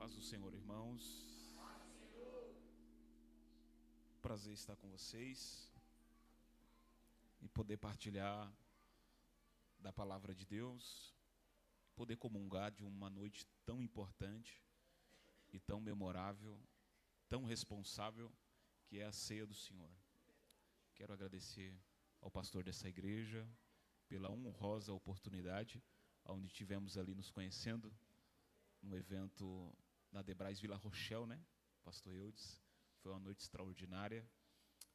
paz do Senhor, irmãos. Prazer estar com vocês e poder partilhar da palavra de Deus, poder comungar de uma noite tão importante e tão memorável, tão responsável, que é a ceia do Senhor. Quero agradecer ao pastor dessa igreja pela honrosa oportunidade, onde tivemos ali nos conhecendo, no evento na Debrais Vila Rochelle, né? Pastor Eudes, foi uma noite extraordinária.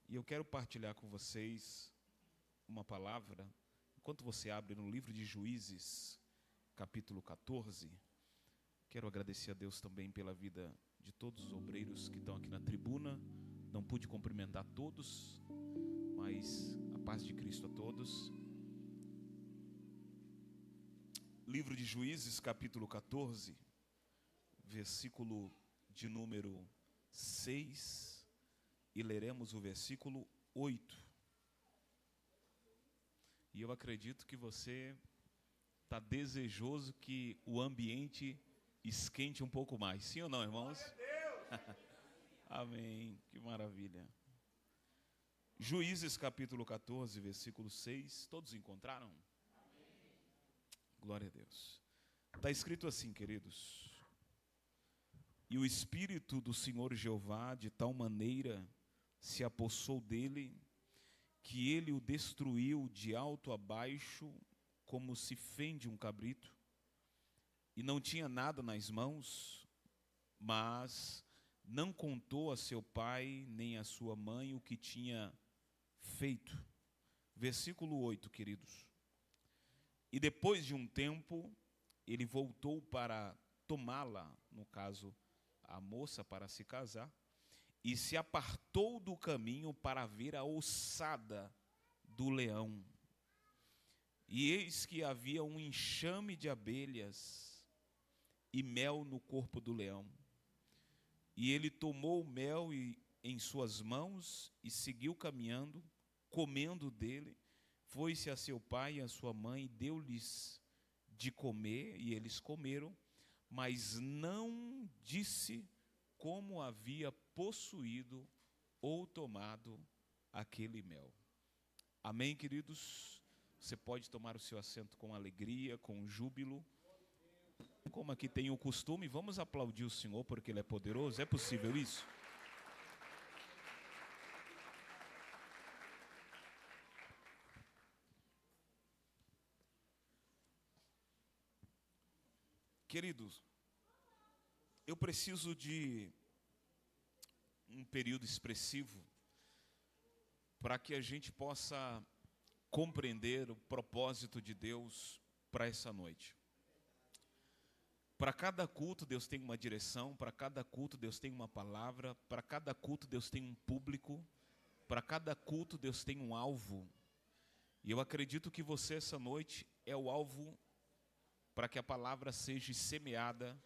E eu quero partilhar com vocês uma palavra, enquanto você abre no livro de Juízes, capítulo 14, quero agradecer a Deus também pela vida de todos os obreiros que estão aqui na tribuna. Não pude cumprimentar todos, mas a paz de Cristo a todos. Livro de Juízes, capítulo 14, versículo de número 6, e leremos o versículo 8. E eu acredito que você está desejoso que o ambiente esquente um pouco mais. Sim ou não, irmãos? Amém, que maravilha. Juízes capítulo 14, versículo 6, todos encontraram? Amém. Glória a Deus. Está escrito assim, queridos: e o Espírito do Senhor Jeová de tal maneira se apossou dele, que ele o destruiu de alto a baixo, como se fende um cabrito, e não tinha nada nas mãos, mas não contou a seu pai nem a sua mãe o que tinha feito. Versículo 8, queridos. E depois de um tempo, ele voltou para tomá-la, no caso, a moça, para se casar, e se apartou do caminho para ver a ossada do leão. E eis que havia um enxame de abelhas e mel no corpo do leão. E ele tomou o mel em suas mãos e seguiu caminhando, comendo dele. Foi-se a seu pai e a sua mãe, deu-lhes de comer, e eles comeram, mas não disse como havia possuído ou tomado aquele mel. Amém, queridos? Você pode tomar o seu assento com alegria, com júbilo. Como aqui tem o costume, vamos aplaudir o Senhor porque Ele é poderoso. É possível isso? Queridos, eu preciso de um período expressivo para que a gente possa compreender o propósito de Deus para essa noite. Para cada culto Deus tem uma direção, para cada culto Deus tem uma palavra, para cada culto Deus tem um público, para cada culto Deus tem um alvo. E eu acredito que você essa noite é o alvo para que a palavra seja semeada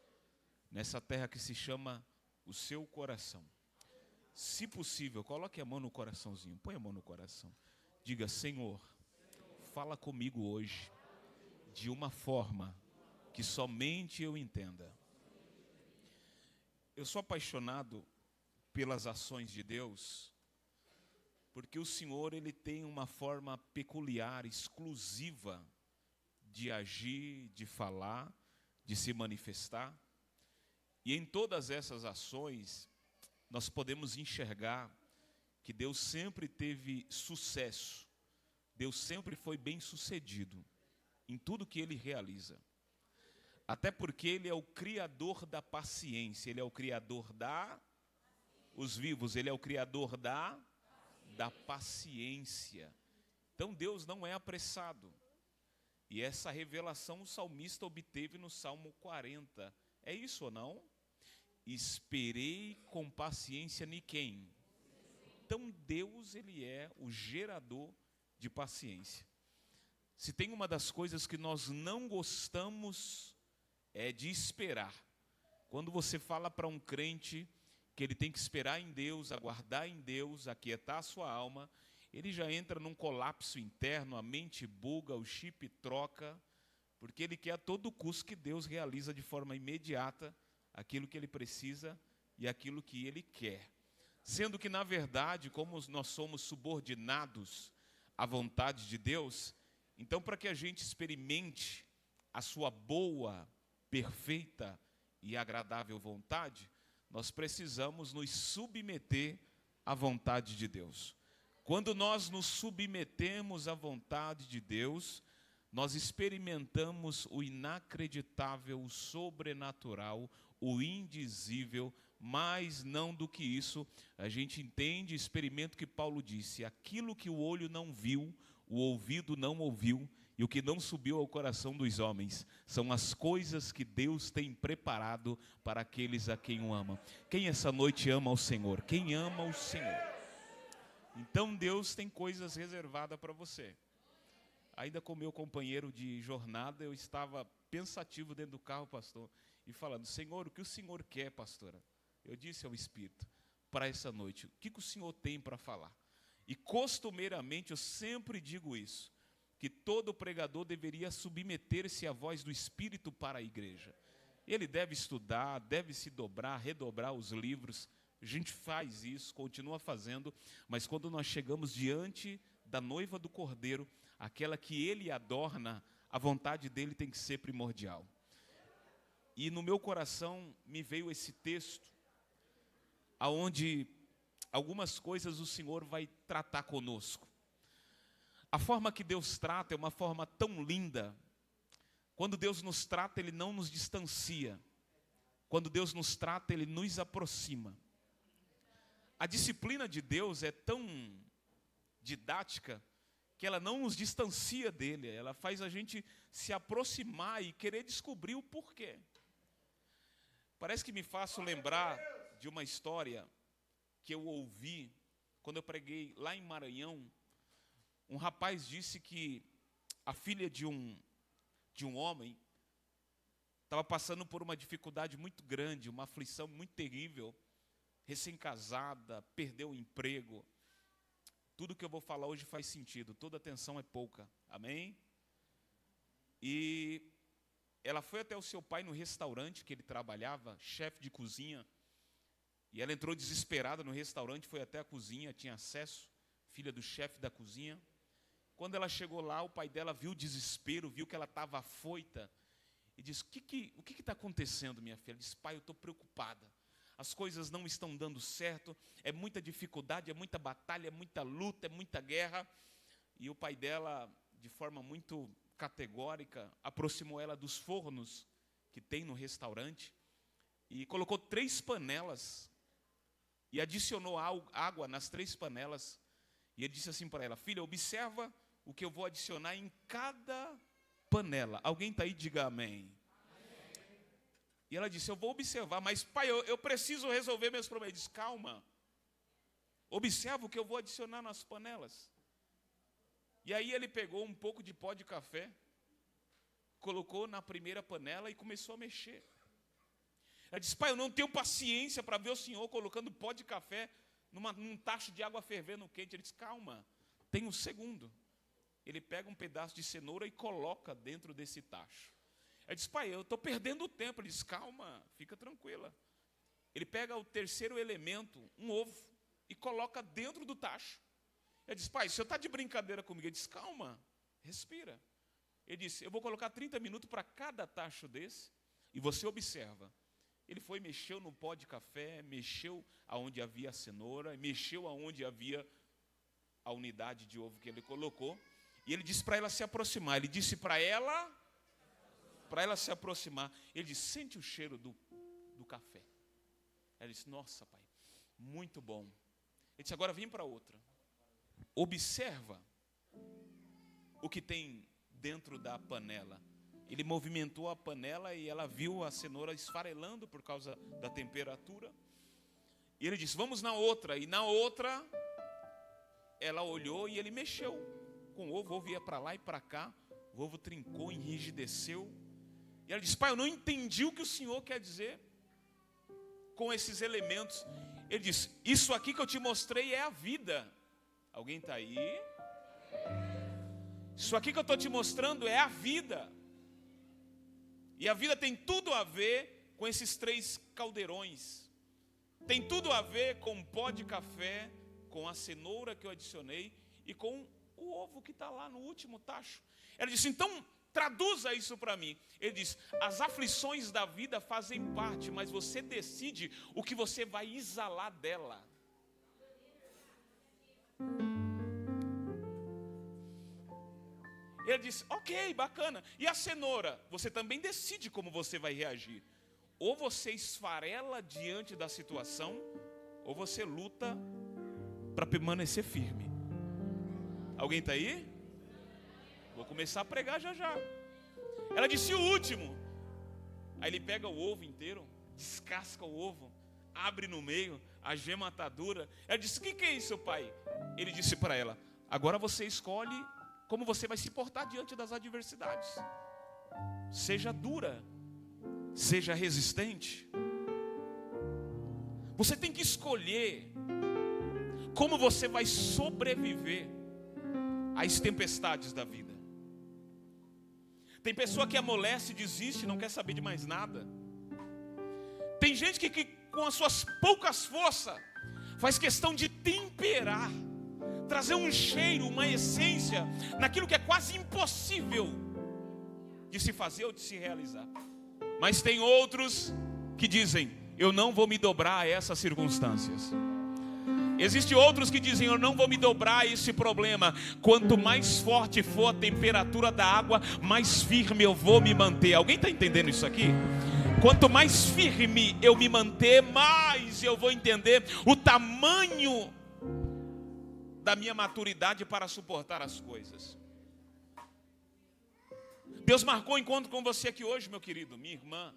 nessa terra que se chama o seu coração. Se possível, coloque a mão no coraçãozinho, põe a mão no coração. Diga: Senhor, fala comigo hoje de uma forma que somente eu entenda. Eu sou apaixonado pelas ações de Deus, porque o Senhor, Ele tem uma forma peculiar, exclusiva de agir, de falar, de se manifestar. E em todas essas ações, nós podemos enxergar que Deus sempre teve sucesso. Deus sempre foi bem sucedido em tudo que Ele realiza. Até porque Ele é o Criador da paciência, Ele é o Criador os vivos, Ele é o Criador da paciência. Então Deus não é apressado. E essa revelação o salmista obteve no Salmo 40. É isso ou não? Esperei com paciência em quem? Então Deus, Ele é o gerador de paciência. Se tem uma das coisas que nós não gostamos, é de esperar. Quando você fala para um crente que ele tem que esperar em Deus, aguardar em Deus, aquietar a sua alma, ele já entra num colapso interno, a mente buga, o chip troca, porque ele quer a todo custo que Deus realiza de forma imediata aquilo que ele precisa e aquilo que ele quer. Sendo que, na verdade, como nós somos subordinados à vontade de Deus, então, para que a gente experimente a sua boa, perfeita e agradável vontade, nós precisamos nos submeter à vontade de Deus. Quando nós nos submetemos à vontade de Deus, nós experimentamos o inacreditável, o sobrenatural, o indizível, mas não do que isso, a gente entende, experimenta o que Paulo disse: aquilo que o olho não viu, o ouvido não ouviu, e o que não subiu ao coração dos homens, são as coisas que Deus tem preparado para aqueles a quem o amam. Quem essa noite ama o Senhor? Quem ama o Senhor? Então Deus tem coisas reservadas para você. Ainda com meu companheiro de jornada, eu estava pensativo dentro do carro, pastor, e falando: Senhor, o que o Senhor quer, pastora? Eu disse ao Espírito, para essa noite, o que o Senhor tem para falar? E costumeiramente eu sempre digo isso, que todo pregador deveria submeter-se à voz do Espírito para a igreja. Ele deve estudar, deve se dobrar, redobrar os livros. A gente faz isso, continua fazendo, mas quando nós chegamos diante da noiva do Cordeiro, aquela que ele adorna, a vontade dele tem que ser primordial. E no meu coração me veio esse texto, aonde algumas coisas o Senhor vai tratar conosco. A forma que Deus trata é uma forma tão linda. Quando Deus nos trata, Ele não nos distancia. Quando Deus nos trata, Ele nos aproxima. A disciplina de Deus é tão didática que ela não nos distancia dele, ela faz a gente se aproximar e querer descobrir o porquê. Parece que me faço lembrar de uma história que eu ouvi quando eu preguei lá em Maranhão. Um rapaz disse que a filha de um homem estava passando por uma dificuldade muito grande, uma aflição muito terrível, recém-casada, perdeu o emprego. Tudo que eu vou falar hoje faz sentido, toda atenção é pouca, amém? E ela foi até o seu pai no restaurante que ele trabalhava, chefe de cozinha, e ela entrou desesperada no restaurante, foi até a cozinha, tinha acesso, filha do chefe da cozinha. Quando ela chegou lá, o pai dela viu o desespero, viu que ela estava afoita, e disse: o que está acontecendo, minha filha? Ela disse: pai, eu estou preocupada. As coisas não estão dando certo, é muita dificuldade, é muita batalha, é muita luta, é muita guerra. E o pai dela, de forma muito categórica, aproximou ela dos fornos que tem no restaurante e colocou 3 panelas e adicionou água nas 3 panelas. E ele disse assim para ela: filha, observa o que eu vou adicionar em cada panela. Alguém está aí? Diga amém. E ela disse: eu vou observar, mas pai, eu preciso resolver meus problemas. Ele disse: calma, observa o que eu vou adicionar nas panelas. E aí ele pegou um pouco de pó de café, colocou na primeira panela e começou a mexer. Ela disse: pai, eu não tenho paciência para ver o senhor colocando pó de café num tacho de água fervendo quente. Ele disse: calma, tem um segundo. Ele pega um pedaço de cenoura e coloca dentro desse tacho. Ele disse: pai, eu estou perdendo tempo. Ele disse: calma, fica tranquila. Ele pega o terceiro elemento, um ovo, e coloca dentro do tacho. Ele disse: pai, o senhor está de brincadeira comigo? Ele disse: calma, respira. Ele disse: eu vou colocar 30 minutos para cada tacho desse, e você observa. Ele foi, mexeu no pó de café, mexeu aonde havia a cenoura, mexeu aonde havia a unidade de ovo que ele colocou, e ele disse para ela se aproximar. Ele disse para ela se aproximar. Ele disse: sente o cheiro do café. Ela disse: nossa, pai, muito bom. Ele disse: agora vem para outra. Observa o que tem dentro da panela. Ele movimentou a panela e ela viu a cenoura esfarelando por causa da temperatura. E ele disse: vamos na outra. E na outra, ela olhou e ele mexeu com o ovo. O ovo ia para lá e para cá. O ovo trincou, enrijeceu. E ela disse: pai, eu não entendi o que o senhor quer dizer com esses elementos. Ele disse: isso aqui que eu te mostrei é a vida. Alguém está aí? Isso aqui que eu estou te mostrando é a vida. E a vida tem tudo a ver com esses 3 caldeirões. Tem tudo a ver com o pó de café, com a cenoura que eu adicionei e com o ovo que está lá no último tacho. Ela disse, então traduza isso para mim. Ele diz, as aflições da vida fazem parte, mas você decide o que você vai exalar dela. Ele disse, ok, bacana. E a cenoura? Você também decide como você vai reagir. Ou você esfarela diante da situação, ou você luta para permanecer firme. Alguém está aí? Vou começar a pregar já já. Ela disse, o último. Aí ele pega o ovo inteiro, descasca o ovo, abre no meio, a gema está dura. Ela disse, o que é isso, pai? Ele disse para ela, agora você escolhe como você vai se portar diante das adversidades. Seja dura, seja resistente. Você tem que escolher como você vai sobreviver às tempestades da vida. Tem pessoa que amolece, desiste, não quer saber de mais nada. Tem gente que com as suas poucas forças faz questão de temperar, trazer um cheiro, uma essência naquilo que é quase impossível de se fazer ou de se realizar. Mas tem outros que dizem, eu não vou me dobrar a essas circunstâncias. Existem outros que dizem, eu não vou me dobrar a esse problema. Quanto mais forte for a temperatura da água, mais firme eu vou me manter. Alguém está entendendo isso aqui? Quanto mais firme eu me manter, mais eu vou entender o tamanho da minha maturidade para suportar as coisas. Deus marcou um encontro com você aqui hoje, meu querido, minha irmã.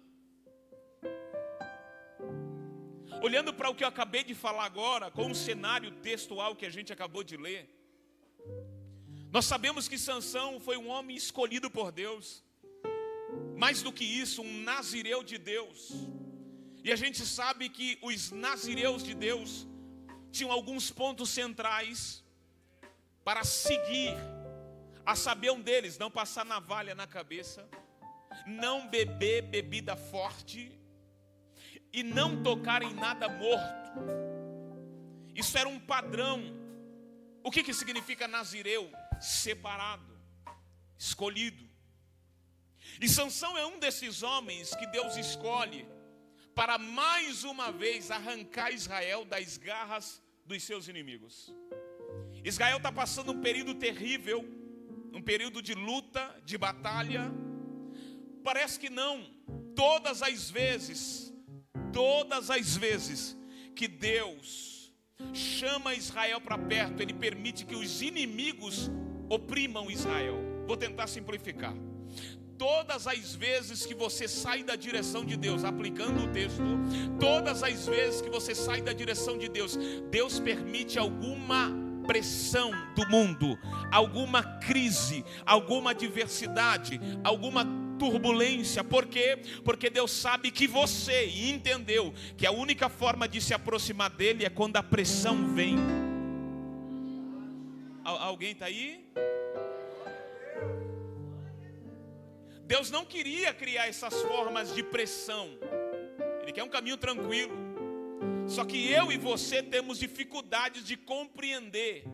Olhando para o que eu acabei de falar agora, com o cenário textual que a gente acabou de ler, nós sabemos que Sansão foi um homem escolhido por Deus. Mais do que isso, um nazireu de Deus. E a gente sabe que os nazireus de Deus tinham alguns pontos centrais para seguir. A saber, um deles, não passar navalha na cabeça, não beber bebida forte e não tocar em nada morto. Isso era um padrão. O que significa nazireu? Separado, escolhido. E Sansão é um desses homens que Deus escolhe para mais uma vez arrancar Israel das garras dos seus inimigos. Israel está passando um período terrível, um período de luta, de batalha. Parece que não. Todas as vezes que Deus chama Israel para perto, Ele permite que os inimigos oprimam Israel. Vou tentar simplificar. Todas as vezes que você sai da direção de Deus, aplicando o texto, todas as vezes que você sai da direção de Deus, Deus permite alguma pressão do mundo, alguma crise, alguma adversidade, alguma turbulência. Por quê? Porque Deus sabe que você entendeu que a única forma de se aproximar dele é quando a pressão vem. Alguém está aí? Deus não queria criar essas formas de pressão. Ele quer um caminho tranquilo. Só que eu e você temos dificuldades de compreender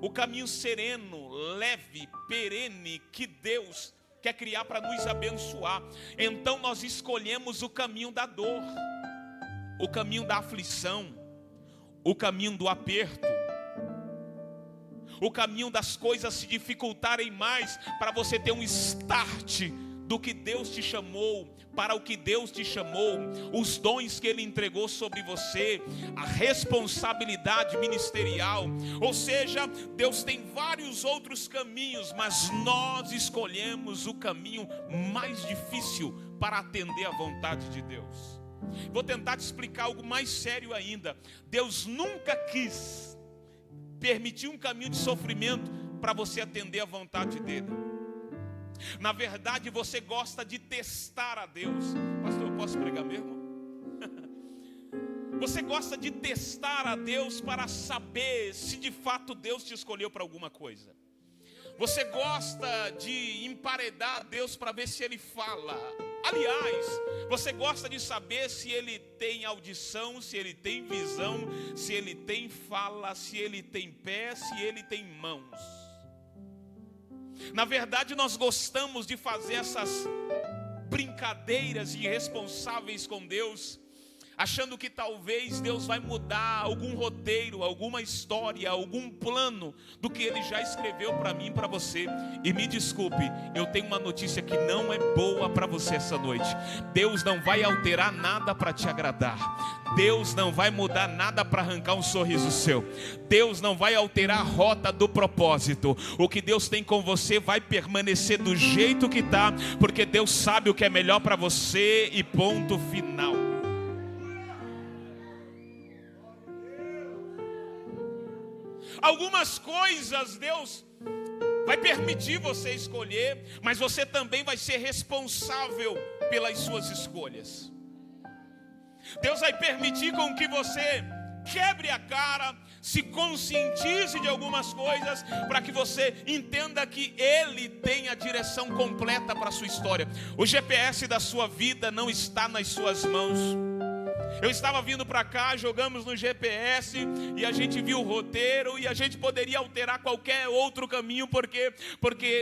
o caminho sereno, leve, perene que Deus quer criar para nos abençoar. Então nós escolhemos o caminho da dor, o caminho da aflição, o caminho do aperto, o caminho das coisas se dificultarem mais, para você ter um start do que Deus te chamou, para o que Deus te chamou, os dons que Ele entregou sobre você, a responsabilidade ministerial. Ou seja, Deus tem vários outros caminhos, mas nós escolhemos o caminho mais difícil para atender à vontade de Deus. Vou tentar te explicar algo mais sério ainda. Deus nunca quis permitir um caminho de sofrimento para você atender à vontade dEle. Na verdade, você gosta de testar a Deus. Pastor, eu posso pregar mesmo? Você gosta de testar a Deus para saber se de fato Deus te escolheu para alguma coisa. Você gosta de emparedar a Deus para ver se Ele fala. Aliás, você gosta de saber se ele tem audição, se ele tem visão, se ele tem fala, se ele tem pé, se ele tem mãos. Na verdade, nós gostamos de fazer essas brincadeiras irresponsáveis com Deus, achando que talvez Deus vai mudar algum roteiro, alguma história, algum plano do que Ele já escreveu para mim e para você. E me desculpe, eu tenho uma notícia que não é boa para você essa noite. Deus não vai alterar nada para te agradar. Deus não vai mudar nada para arrancar um sorriso seu. Deus não vai alterar a rota do propósito. O que Deus tem com você vai permanecer do jeito que está, porque Deus sabe o que é melhor para você e ponto final. Algumas coisas Deus vai permitir você escolher, mas você também vai ser responsável pelas suas escolhas. Deus vai permitir com que você quebre a cara, se conscientize de algumas coisas, para que você entenda que Ele tem a direção completa para a sua história. O GPS da sua vida não está nas suas mãos. Eu estava vindo para cá, jogamos no GPS e a gente viu o roteiro e a gente poderia alterar qualquer outro caminho, porque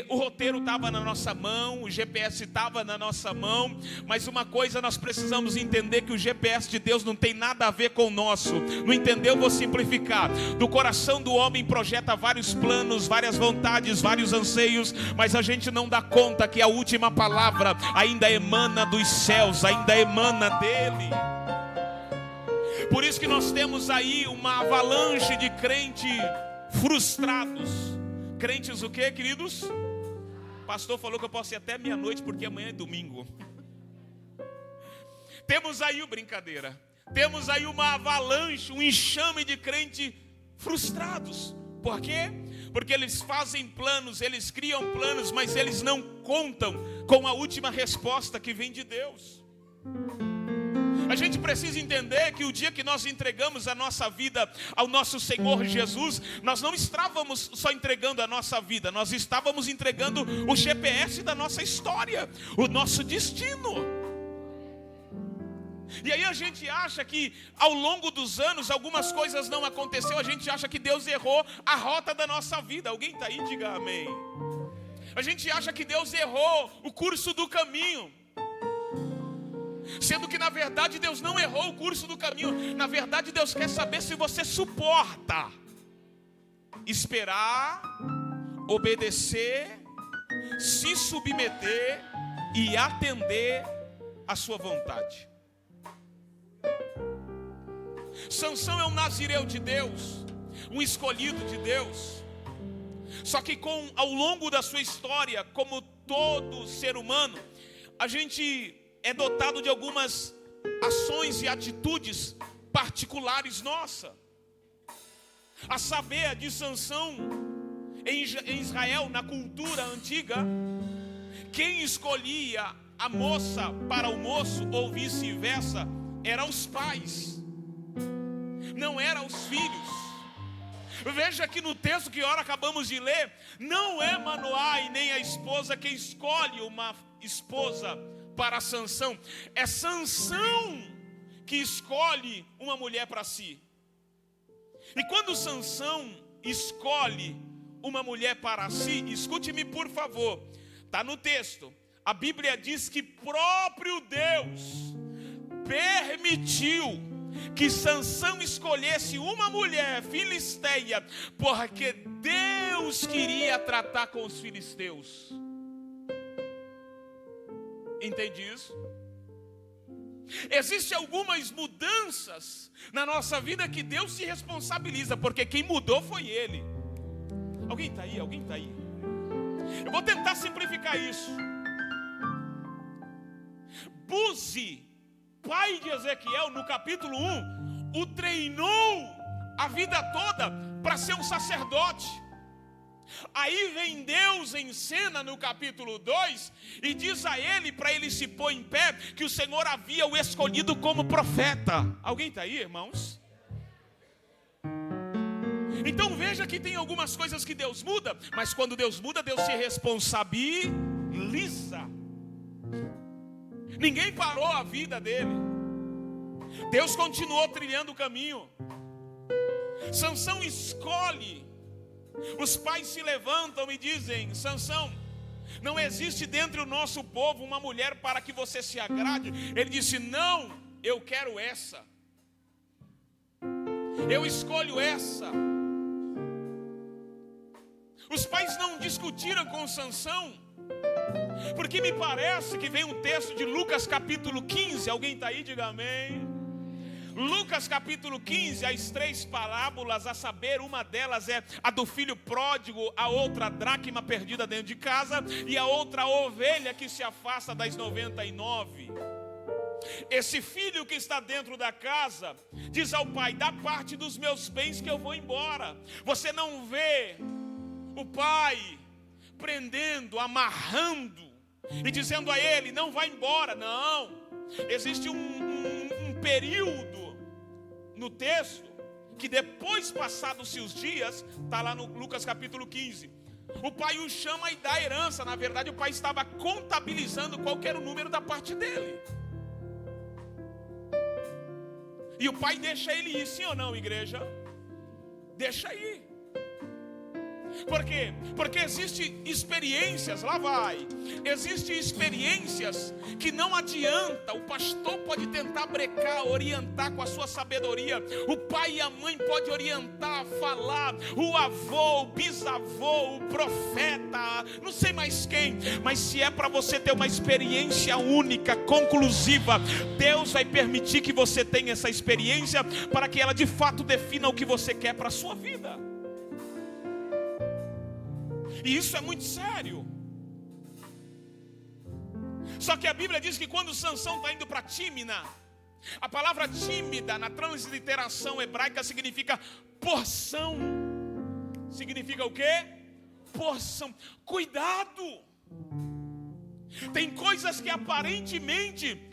o roteiro estava na nossa mão, o GPS estava na nossa mão. Mas uma coisa nós precisamos entender, que o GPS de Deus não tem nada a ver com o nosso. Não entendeu? Vou simplificar. Do coração do homem projeta vários planos, várias vontades, vários anseios, mas a gente não dá conta que a última palavra ainda emana dos céus, ainda emana dele. Por isso que nós temos aí uma avalanche de crentes frustrados. Crentes o quê, queridos? O pastor falou que eu posso ir até meia-noite, porque amanhã é domingo. Temos aí brincadeira. Temos aí uma avalanche, um enxame de crentes frustrados. Por quê? Porque eles fazem planos, eles criam planos, mas eles não contam com a última resposta que vem de Deus. A gente precisa entender que o dia que nós entregamos a nossa vida ao nosso Senhor Jesus, nós não estávamos só entregando a nossa vida, nós estávamos entregando o GPS da nossa história, o nosso destino. E aí a gente acha que ao longo dos anos algumas coisas não aconteceram, a gente acha que Deus errou a rota da nossa vida. Alguém está aí? Diga amém. A gente acha que Deus errou o curso do caminho, sendo que na verdade Deus não errou o curso do caminho. Na verdade Deus quer saber se você suporta esperar, obedecer, se submeter e atender à sua vontade. Sansão é um nazireu de Deus, um escolhido de Deus. Só que ao longo da sua história, como todo ser humano, a gente é dotado de algumas ações e atitudes particulares nossas. A saber, a de Sansão, em Israel, na cultura antiga, quem escolhia a moça para o moço, ou vice-versa, eram os pais, não eram os filhos. Veja que no texto que ora acabamos de ler, não é Manoá e nem a esposa quem escolhe uma esposa para Sansão, é Sansão que escolhe uma mulher para si. E quando Sansão escolhe uma mulher para si, escute-me por favor, está no texto, a Bíblia diz que próprio Deus permitiu que Sansão escolhesse uma mulher filisteia, porque Deus queria tratar com os filisteus. Entende isso? Existem algumas mudanças na nossa vida que Deus se responsabiliza, porque quem mudou foi Ele. Alguém está aí? Alguém está aí? Eu vou tentar simplificar isso. Buzi, pai de Ezequiel, no capítulo 1, o treinou a vida toda para ser um sacerdote. Aí vem Deus em cena no capítulo 2 e diz a ele, para ele se pôr em pé, que o Senhor havia o escolhido como profeta. Alguém está aí, irmãos? Então veja que tem algumas coisas que Deus muda, mas quando Deus muda, Deus se responsabiliza. Ninguém parou a vida dele. Deus continuou trilhando o caminho. Sansão escolhe. Os pais se levantam e dizem: Sansão, não existe dentro do nosso povo uma mulher para que você se agrade. Ele disse: não, eu quero essa. Eu escolho essa. Os pais não discutiram com Sansão, porque me parece que vem um texto de Lucas capítulo 15. Alguém está aí? Diga amém. Lucas capítulo 15, as 3 parábolas, a saber, uma delas é a do filho pródigo, a outra a dracma perdida dentro de casa, e a outra a ovelha que se afasta das 99. Esse filho que está dentro da casa diz ao pai: dá parte dos meus bens que eu vou embora. Você não vê o pai prendendo, amarrando e dizendo a ele: não vai embora. Não, existe um período no texto que depois, passados-se os dias, está lá no Lucas capítulo 15, o pai o chama e dá herança. Na verdade, o pai estava contabilizando qual que era o número da parte dele. E o pai deixa ele ir, sim ou não, igreja? Deixa ir. Por quê? Porque existem experiências, lá vai. Existem experiências que não adianta. O pastor pode tentar brecar, orientar com a sua sabedoria. O pai e a mãe podem orientar, falar. O avô, o bisavô, o profeta, não sei mais quem. Mas se é para você ter uma experiência única, conclusiva, Deus vai permitir que você tenha essa experiência para que ela de fato defina o que você quer para a sua vida. E isso é muito sério. Só que a Bíblia diz que quando Sansão está indo para Tímina, a palavra tímida na transliteração hebraica significa porção. Significa o quê? Porção. Cuidado. Tem coisas que aparentemente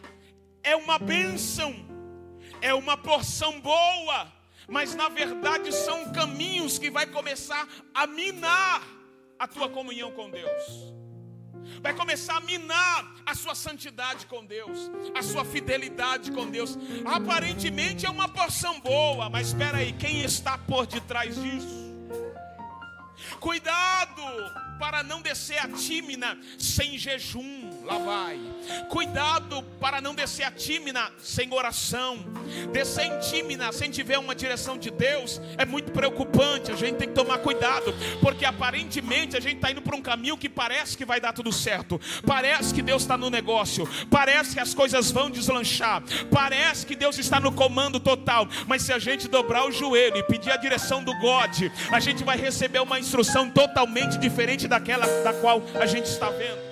é uma bênção, é uma porção boa, mas na verdade são caminhos que vai começar a minar a tua comunhão com Deus. Vai começar a minar a sua santidade com Deus, a sua fidelidade com Deus. Aparentemente é uma porção boa, mas espera aí, quem está por detrás disso? Cuidado para não descer a Tímina sem jejum. Lá vai. Cuidado para não descer a Tímina sem oração. Descer em Tímina sem tiver uma direção de Deus é muito preocupante. A gente tem que tomar cuidado, porque aparentemente a gente está indo para um caminho que parece que vai dar tudo certo. Parece que Deus está no negócio. Parece que as coisas vão deslanchar. Parece que Deus está no comando total. Mas se a gente dobrar o joelho e pedir a direção do God, a gente vai receber uma instrução totalmente diferente daquela da qual a gente está vendo.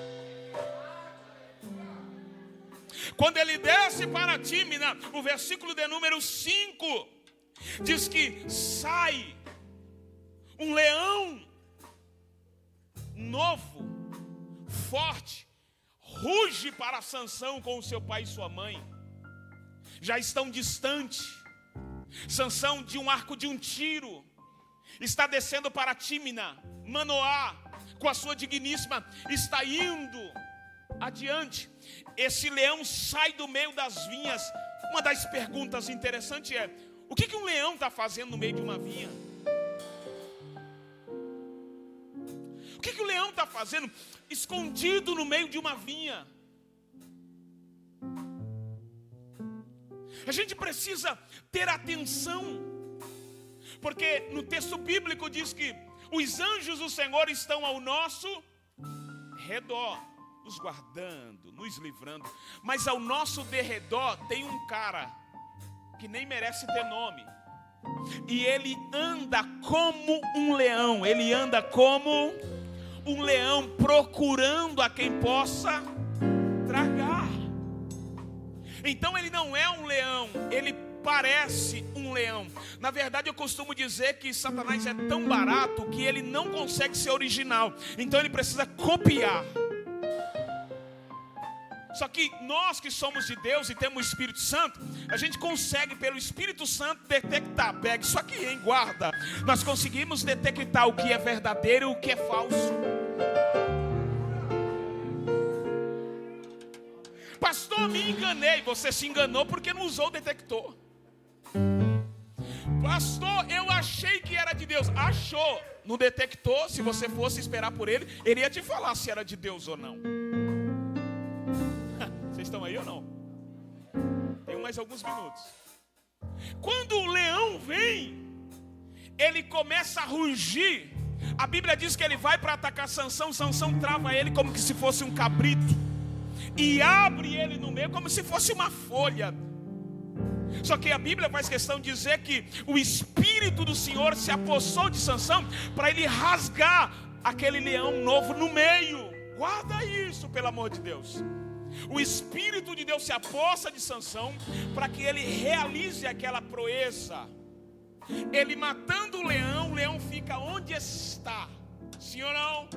Quando ele desce para Tímina, o versículo de número 5 diz que sai um leão novo, forte, ruge para Sansão com o seu pai e sua mãe. Já estão distantes. Sansão, de um arco de um tiro, está descendo para Tímina. Manoá, com a sua digníssima, está indo adiante. Esse leão sai do meio das vinhas. Uma das perguntas interessantes é: o que um leão está fazendo no meio de uma vinha? O que o leão está fazendo escondido no meio de uma vinha? A gente precisa ter atenção, porque no texto bíblico diz que os anjos do Senhor estão ao nosso redor, nos guardando, nos livrando. Mas ao nosso derredor tem um cara que nem merece ter nome. E ele anda como um leão. Ele anda como um leão, procurando a quem possa tragar. Então ele não é um leão, ele parece um leão. Na verdade, eu costumo dizer que Satanás é tão barato que ele não consegue ser original. Então ele precisa copiar. Só que nós que somos de Deus e temos o Espírito Santo, a gente consegue pelo Espírito Santo detectar. Pega isso aqui, hein? Guarda. Nós conseguimos detectar o que é verdadeiro e o que é falso. Pastor, me enganei. Você se enganou porque não usou o detector. Pastor, eu achei que era de Deus. Achou. No detector, se você fosse esperar por ele, ele ia te falar se era de Deus ou não. Vocês estão aí ou não? Tenho mais alguns minutos. Quando o leão vem, ele começa a rugir. A Bíblia diz que ele vai para atacar Sansão. Sansão trava ele como que se fosse um cabrito e abre ele no meio como se fosse uma folha. Só que a Bíblia faz questão de dizer que o Espírito do Senhor se apossou de Sansão para ele rasgar aquele leão novo no meio. Guarda isso, pelo amor de Deus. O Espírito de Deus se apossa de Sansão para que ele realize aquela proeza. Ele matando o leão fica onde está. Sim ou não?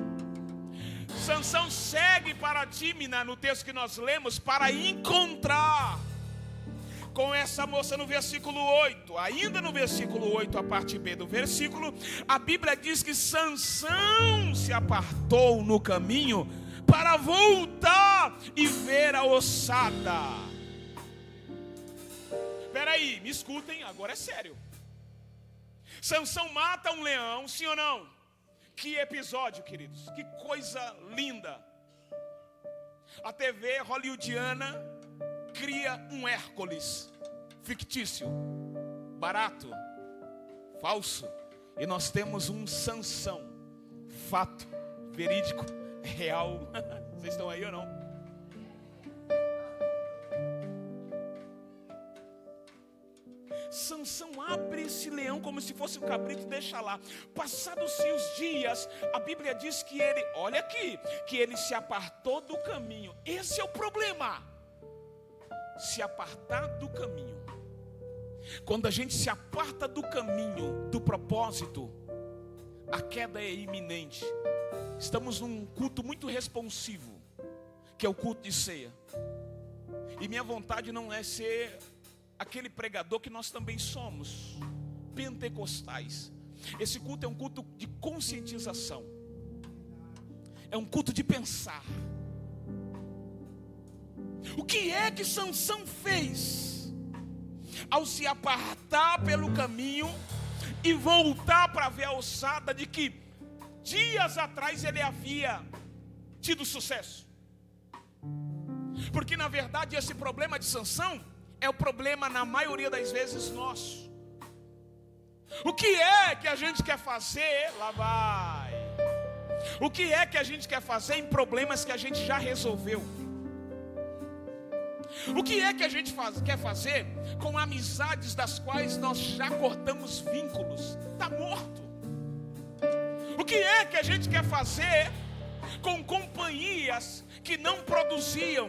Sansão segue para Tímina, no texto que nós lemos, para encontrar com essa moça no versículo 8. Ainda no versículo 8, a parte B do versículo, a Bíblia diz que Sansão se apartou no caminho para voltar e ver a ossada. Espera aí, me escutem, agora é sério. Sansão mata um leão, sim ou não? Que episódio, queridos, que coisa linda. A TV hollywoodiana cria um Hércules fictício, barato, falso, e nós temos um Sansão, fato, verídico, real. Vocês estão aí ou não? Sansão abre esse leão como se fosse um cabrito e deixa lá. Passados-se os dias, a Bíblia diz que ele, olha aqui, que ele se apartou do caminho. Esse é o problema. Se apartar do caminho. Quando a gente se aparta do caminho, do propósito, a queda é iminente. Estamos num culto muito responsivo, que é o culto de ceia. E minha vontade não é ser aquele pregador que nós também somos, pentecostais. Esse culto é um culto de conscientização. É um culto de pensar. O que é que Sansão fez ao se apartar pelo caminho e voltar para ver a ossada de que dias atrás ele havia tido sucesso? Porque na verdade esse problema de Sansão é o problema na maioria das vezes nosso. O que é que a gente quer fazer? Lá vai. O que é que a gente quer fazer em problemas que a gente já resolveu? O que é que a gente quer fazer com amizades das quais nós já cortamos vínculos? Está morto. O que é que a gente quer fazer com companhias que não produziam?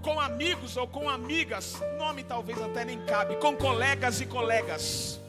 Com amigos ou com amigas, nome talvez até nem cabe, com colegas e colegas,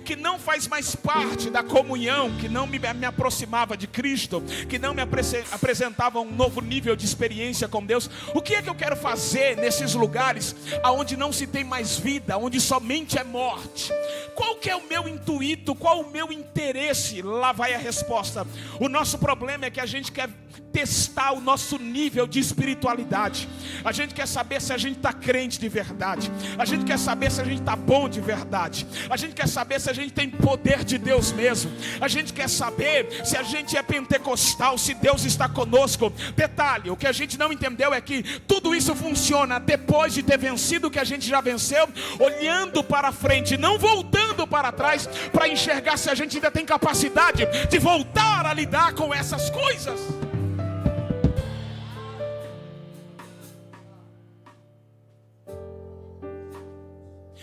que não faz mais parte da comunhão, que não me aproximava de Cristo, que não me apresentava um novo nível de experiência com Deus. O que é que eu quero fazer nesses lugares onde não se tem mais vida, onde somente é morte? Qual que é o meu intuito, qual o meu interesse? Lá vai a resposta. O nosso problema é que a gente quer testar o nosso nível de espiritualidade. A gente quer saber se a gente está crente de verdade. A gente quer saber se a gente está bom de verdade. A gente quer saber se a gente tem poder de Deus mesmo. A gente quer saber se a gente é pentecostal, se Deus está conosco. Detalhe, o que a gente não entendeu é que tudo isso funciona depois de ter vencido o que a gente já venceu, olhando para frente, não voltando para trás, para enxergar se a gente ainda tem capacidade de voltar a lidar com essas coisas.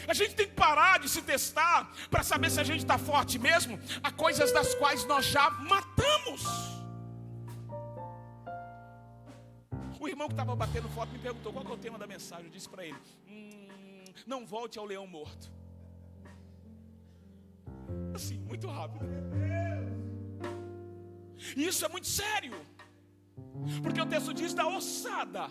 A gente tem que parar de se testar para saber se a gente está forte mesmo. Há coisas das quais nós já matamos. O irmão que estava batendo foto me perguntou qual que é o tema da mensagem. Eu disse para ele: não volte ao leão morto. Assim, muito rápido. E isso é muito sério, porque o texto diz da ossada.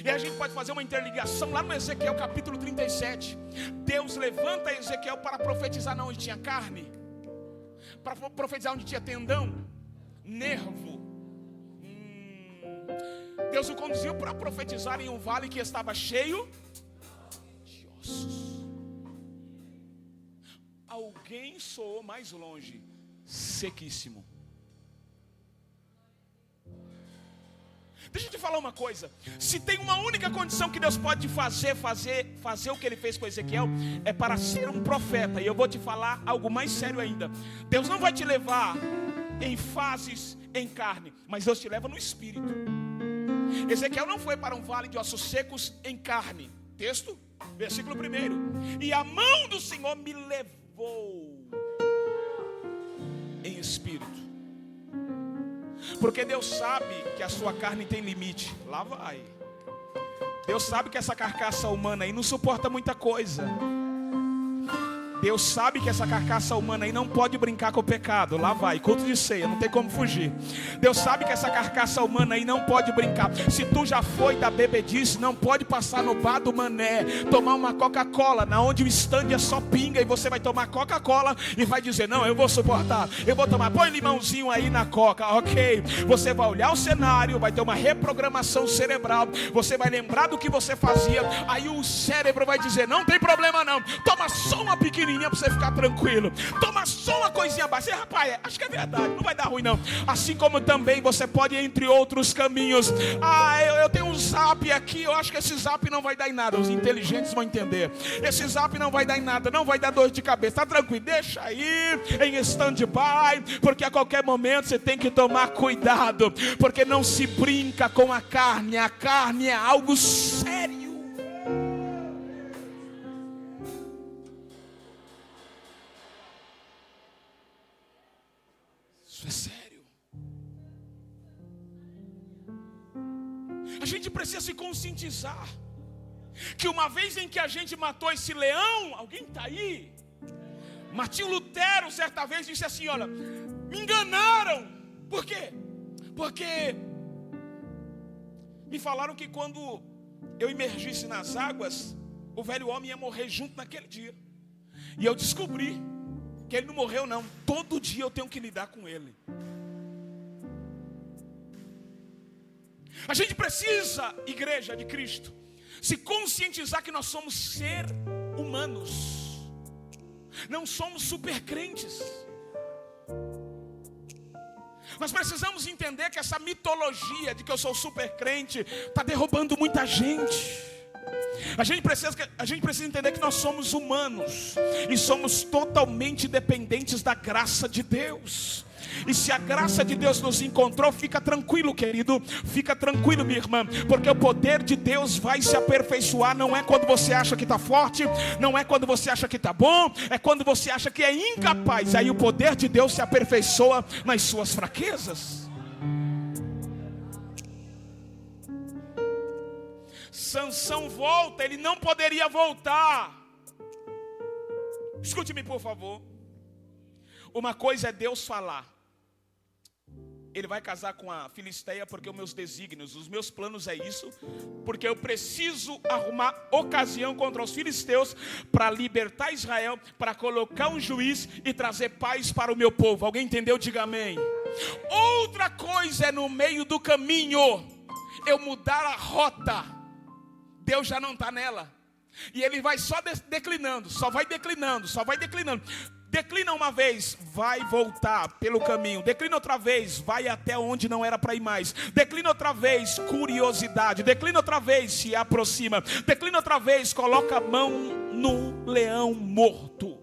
E a gente pode fazer uma interligação lá no Ezequiel capítulo 37. Deus levanta Ezequiel para profetizar onde tinha carne, para profetizar onde tinha tendão, nervo. Deus o conduziu para profetizar em um vale que estava cheio de ossos. Alguém soou mais longe, sequíssimo. Deixa eu te falar uma coisa. Se tem uma única condição que Deus pode fazer o que Ele fez com Ezequiel, é para ser um profeta. E eu vou te falar algo mais sério ainda. Deus não vai te levar em fases em carne, mas Deus te leva no espírito. Ezequiel não foi para um vale de ossos secos em carne. Texto, versículo 1. E a mão do Senhor me levou em espírito. Porque Deus sabe que a sua carne tem limite. Lá vai. Deus sabe que essa carcaça humana aí não suporta muita coisa. Deus sabe que essa carcaça humana aí não pode brincar com o pecado. Lá vai, culto de ceia, não tem como fugir. Deus sabe que essa carcaça humana aí não pode brincar. Se tu já foi da bebedice, não pode passar no bar do Mané, tomar uma Coca-Cola, na onde o stand é só pinga, e você vai tomar Coca-Cola e vai dizer, não, eu vou suportar, eu vou tomar, põe limãozinho aí na Coca, ok. Você vai olhar o cenário, vai ter uma reprogramação cerebral, você vai lembrar do que você fazia, aí o cérebro vai dizer, não tem problema não, toma só uma pequenininha para você ficar tranquilo, toma só uma coisinha básica. E, rapaz, acho que é verdade, não vai dar ruim não. Assim como também você pode, entre outros caminhos, eu tenho um zap aqui, eu acho que esse zap não vai dar em nada. Os inteligentes vão entender, esse zap não vai dar em nada, não vai dar dor de cabeça, tá tranquilo, deixa aí em stand-by, porque a qualquer momento você tem que tomar cuidado, porque não se brinca com a carne é algo sério. Isso é sério. A gente precisa se conscientizar que uma vez em que a gente matou esse leão, alguém está aí? Martinho Lutero certa vez disse assim, olha, me enganaram. Por quê? Porque me falaram que quando eu imergisse nas águas, o velho homem ia morrer junto naquele dia. E eu descobri que ele não morreu não, todo dia eu tenho que lidar com ele. A gente precisa, igreja de Cristo, se conscientizar que nós somos seres humanos, não somos super crentes. Nós precisamos entender que essa mitologia de que eu sou super crente está derrubando muita gente. A gente precisa entender que nós somos humanos e somos totalmente dependentes da graça de Deus. E se a graça de Deus nos encontrou, fica tranquilo, querido, fica tranquilo, minha irmã, porque o poder de Deus vai se aperfeiçoar. Não é quando você acha que está forte, não é quando você acha que está bom, é quando você acha que é incapaz. Aí o poder de Deus se aperfeiçoa nas suas fraquezas. Sansão volta, ele não poderia voltar. Escute-me, por favor. Uma coisa é Deus falar, ele vai casar com a Filisteia porque os meus desígnios, os meus planos é isso, porque eu preciso arrumar ocasião contra os filisteus para libertar Israel, para colocar um juiz e trazer paz para o meu povo. Alguém entendeu? Diga amém. Outra coisa é no meio do caminho eu mudar a rota. Deus já não está nela. E ele vai só declinando, só vai declinando. Declina uma vez, vai voltar pelo caminho. Declina outra vez, vai até onde não era para ir mais. Declina outra vez, curiosidade. Declina outra vez, se aproxima. Declina outra vez, coloca a mão no leão morto.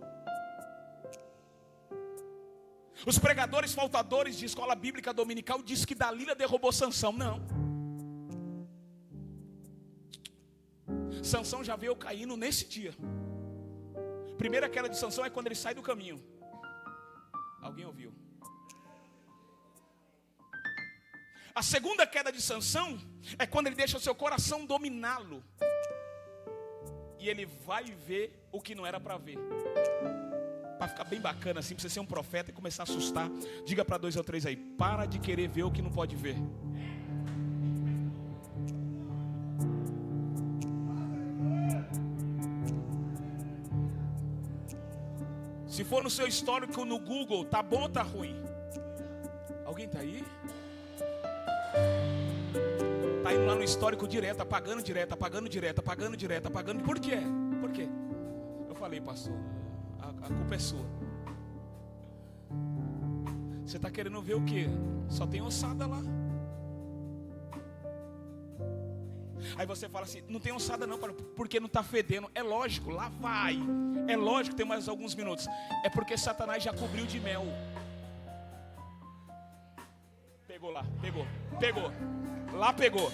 Os pregadores faltadores de escola bíblica dominical dizem que Dalila derrubou Sansão. Não. Sansão já veio caindo nesse dia. Primeira queda de Sansão é quando ele sai do caminho. Alguém ouviu? A segunda queda de Sansão é quando ele deixa o seu coração dominá-lo. E ele vai ver o que não era para ver. Para ficar bem bacana assim, para você ser um profeta e começar a assustar. Diga para 2 ou 3 aí, para de querer ver o que não pode ver. Se for no seu histórico no Google, tá bom ou tá ruim? Alguém tá aí? Está indo lá no histórico direto, apagando direto, apagando direto, apagando direto, apagando. Por quê? Por quê? Eu falei, pastor, a culpa é sua. Você está querendo ver o quê? Só tem ossada lá. Aí você fala assim, não tem ossada não, porque não está fedendo. É lógico, lá vai. É lógico, tem mais alguns minutos. É porque Satanás já cobriu de mel. Pegou lá, pegou. Lá pegou.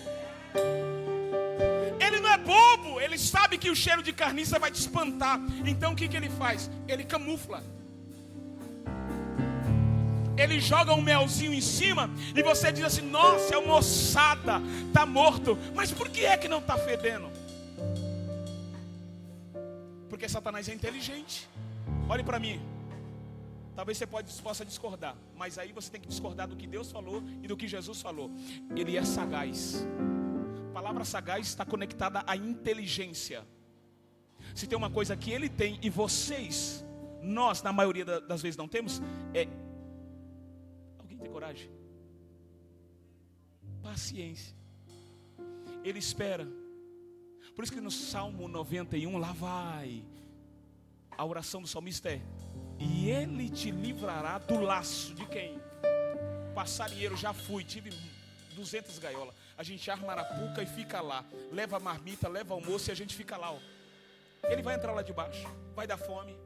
Ele não é bobo, ele sabe que o cheiro de carniça vai te espantar. Então o que ele faz? Ele camufla. Ele joga um melzinho em cima e você diz assim, nossa, é uma ossada, está morto. Mas por que é que não está fedendo? Porque Satanás é inteligente. Olhe para mim. Talvez você possa discordar, mas aí você tem que discordar do que Deus falou e do que Jesus falou. Ele é sagaz. A palavra sagaz está conectada à inteligência. Se tem uma coisa que ele tem e vocês, nós na maioria das vezes não temos, é... Alguém tem coragem? Paciência. Ele espera. Por isso que no Salmo 91, lá vai, a oração do salmista é: e ele te livrará do laço de quem? Passarinheiro, já fui, tive 200 gaiolas. A gente arma arapuca e fica lá. Leva a marmita, leva almoço e a gente fica lá, ó. Ele vai entrar lá de baixo, vai dar fome.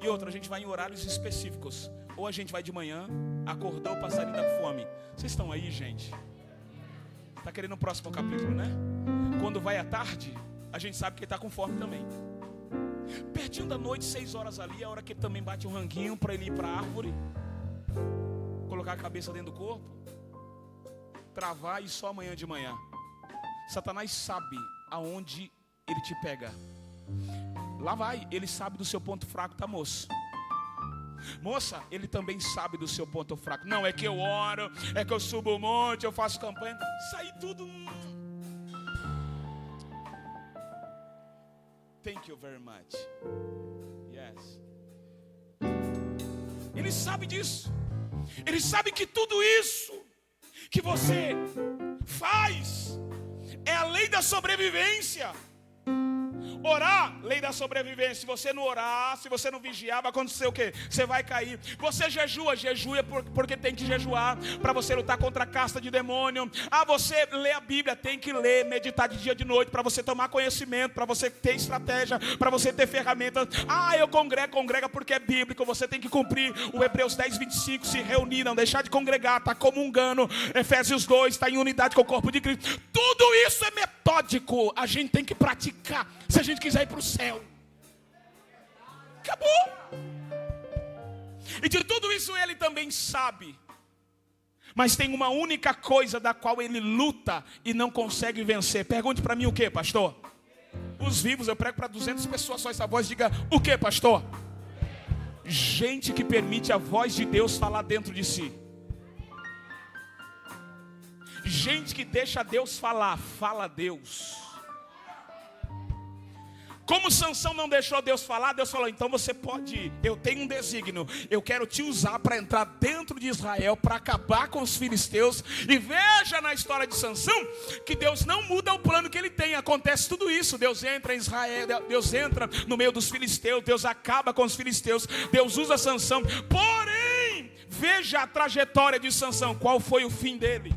E outra, a gente vai em horários específicos. Ou a gente vai de manhã, acordar o passarinho da fome. Vocês estão aí, gente? Está querendo o próximo capítulo, né? Quando vai à tarde, a gente sabe que ele está com fome também. Pertinho da noite, 6 horas ali, é a hora que ele também bate um ranguinho para ele ir para a árvore, colocar a cabeça dentro do corpo, travar e só amanhã de manhã. Satanás sabe aonde ele te pega. Lá vai, ele sabe do seu ponto fraco, tá, moço? Moça, ele também sabe do seu ponto fraco. Não, é que eu oro, é que eu subo o monte, eu faço campanha. Isso aí tudo... Thank you very much. Yes. Ele sabe disso. Ele sabe que tudo isso que você faz é a lei da sobrevivência. Orar, lei da sobrevivência. Se você não orar, se você não vigiar, vai acontecer o quê? Você vai cair. Você jejua porque tem que jejuar para você lutar contra a casta de demônio. Ah, você lê a Bíblia, tem que ler, meditar de dia e de noite para você tomar conhecimento, para você ter estratégia, para você ter ferramentas. Ah, eu congrega porque é bíblico. Você tem que cumprir o Hebreus 10, 25, se reunir, não deixar de congregar, está comungando. Efésios 2, está em unidade com o corpo de Cristo. Tudo isso é metódico. A gente tem que praticar se a gente quiser ir para o céu. Acabou. E de tudo isso ele também sabe. Mas tem uma única coisa da qual ele luta e não consegue vencer. Pergunte para mim o que, pastor? Os vivos, eu prego para 200 pessoas só essa voz. Diga, o que, pastor? Gente que permite a voz de Deus falar dentro de si. Gente que deixa Deus falar. Fala Deus. Como Sansão não deixou Deus falar, Deus falou, então você pode ir. Eu tenho um desígnio. Eu quero te usar para entrar dentro de Israel, para acabar com os filisteus. E veja na história de Sansão, que Deus não muda o plano que ele tem. Acontece tudo isso. Deus entra em Israel, Deus entra no meio dos filisteus, Deus acaba com os filisteus, Deus usa Sansão. Porém, veja a trajetória de Sansão. Qual foi o fim dele?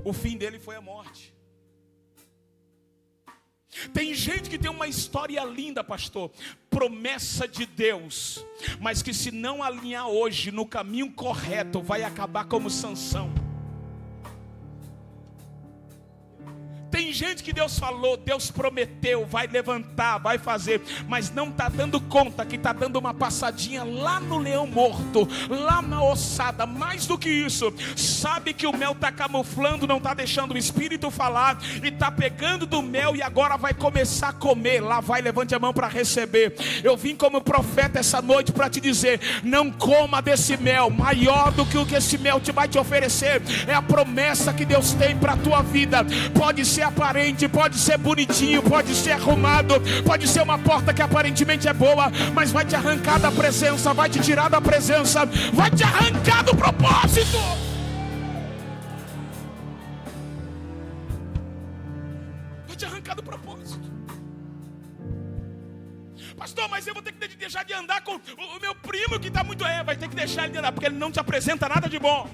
O fim dele foi a morte. Tem gente que tem uma história linda, pastor, promessa de Deus, mas que se não alinhar hoje no caminho correto, vai acabar como Sansão. Tem gente que Deus falou, Deus prometeu, vai levantar, vai fazer, mas não está dando conta que está dando uma passadinha lá no leão morto, lá na ossada. Mais do que isso, sabe que o mel está camuflando, não está deixando o Espírito falar, e está pegando do mel e agora vai começar a comer. Lá vai, levante a mão para receber. Eu vim como profeta essa noite para te dizer, não coma desse mel. Maior do que o que esse mel vai te oferecer é a promessa que Deus tem para a tua vida. Pode ser aparente, pode ser bonitinho, pode ser arrumado, pode ser uma porta que aparentemente é boa, mas vai te arrancar da presença, vai te tirar da presença, vai te arrancar do propósito. vai te arrancar do propósito. Pastor, mas eu vou ter que deixar de andar com o meu primo que está muito... vai ter que deixar ele de andar, porque ele não te apresenta nada de bom.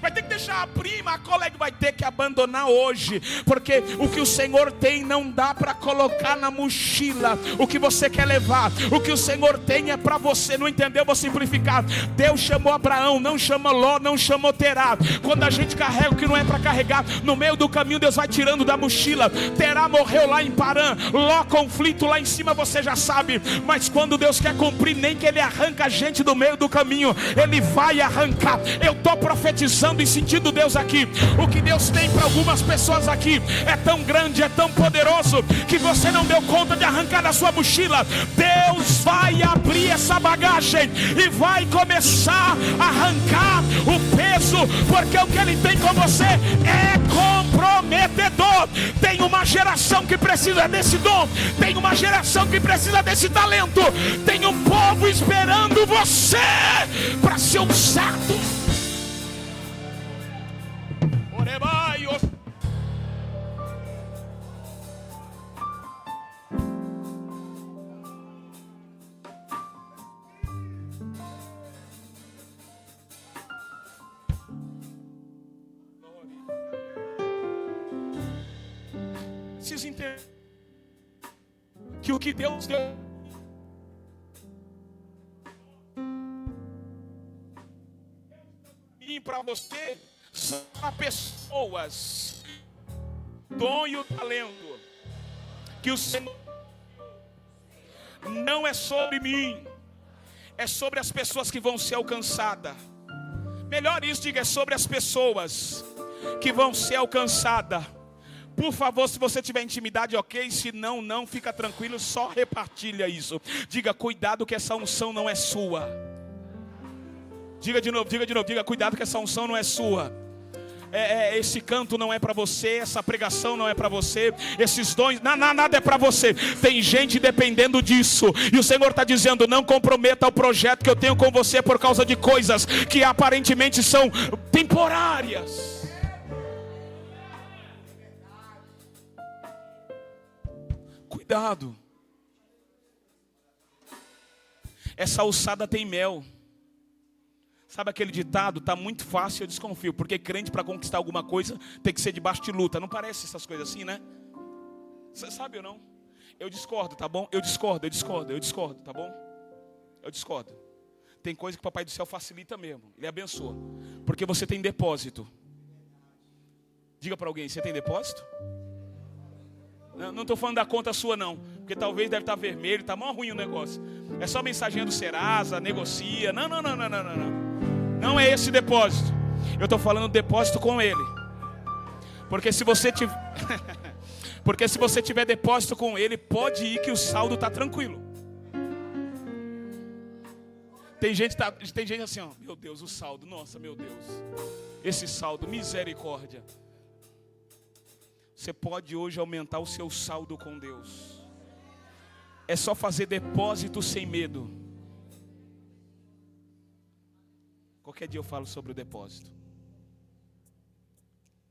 Vai ter que deixar a prima, a colega, vai ter que abandonar hoje, porque o que o Senhor tem não dá para colocar na mochila o que você quer levar. O que o Senhor tem é para você. Não entendeu? Vou simplificar. Deus chamou Abraão, não chamou Ló, não chamou Terá. Quando a gente carrega o que não é para carregar, no meio do caminho Deus vai tirando da mochila. Terá morreu lá em Parã, Ló conflito lá em cima, você já sabe. Mas quando Deus quer cumprir, nem que Ele arranca a gente do meio do caminho, Ele vai arrancar. Eu estou profetizando e sentindo Deus aqui. O que Deus tem para algumas pessoas aqui é tão grande, é tão poderoso, que você não deu conta de arrancar da sua mochila. Deus vai abrir essa bagagem e vai começar a arrancar o peso, porque o que Ele tem com você é comprometedor. Tem uma geração que precisa desse dom, tem uma geração que precisa desse talento, tem um povo esperando você para ser usado. Preciso entender que o que Deus deu para você são pessoas, dom e o talento que o Senhor não é sobre mim, é sobre as pessoas que vão ser alcançadas. Melhor isso, diga, é sobre as pessoas que vão ser alcançadas. Por favor, se você tiver intimidade, ok. Se não, não, fica tranquilo, só repartilha isso. Diga, cuidado que essa unção não é sua. Diga de novo, diga, cuidado que essa unção não é sua. Esse canto não é para você, essa pregação não é para você, esses dons, nada é para você. Tem gente dependendo disso, e o Senhor está dizendo, não comprometa o projeto que eu tenho com você por causa de coisas que aparentemente são temporárias. Cuidado. Essa alçada tem mel. Sabe aquele ditado, tá muito fácil, eu desconfio, porque crente para conquistar alguma coisa tem que ser debaixo de luta. Não parece essas coisas assim, né? Você sabe ou não? Eu discordo, tá bom? Eu discordo, tá bom? Eu discordo. Tem coisa que o Papai do Céu facilita mesmo, Ele abençoa, porque você tem depósito. Diga para alguém, você tem depósito? Não estou falando da conta sua não, porque talvez deve estar vermelho, está mó ruim o negócio. É só mensaginha do Serasa, negocia. Não. Não é esse depósito. Eu estou falando do depósito com Ele. Porque se você tiver depósito com Ele, pode ir que o saldo está tranquilo. Tem gente assim, ó, meu Deus, o saldo, nossa, meu Deus. Esse saldo, misericórdia. Você pode hoje aumentar o seu saldo com Deus. É só fazer depósito sem medo. Qualquer dia eu falo sobre o depósito.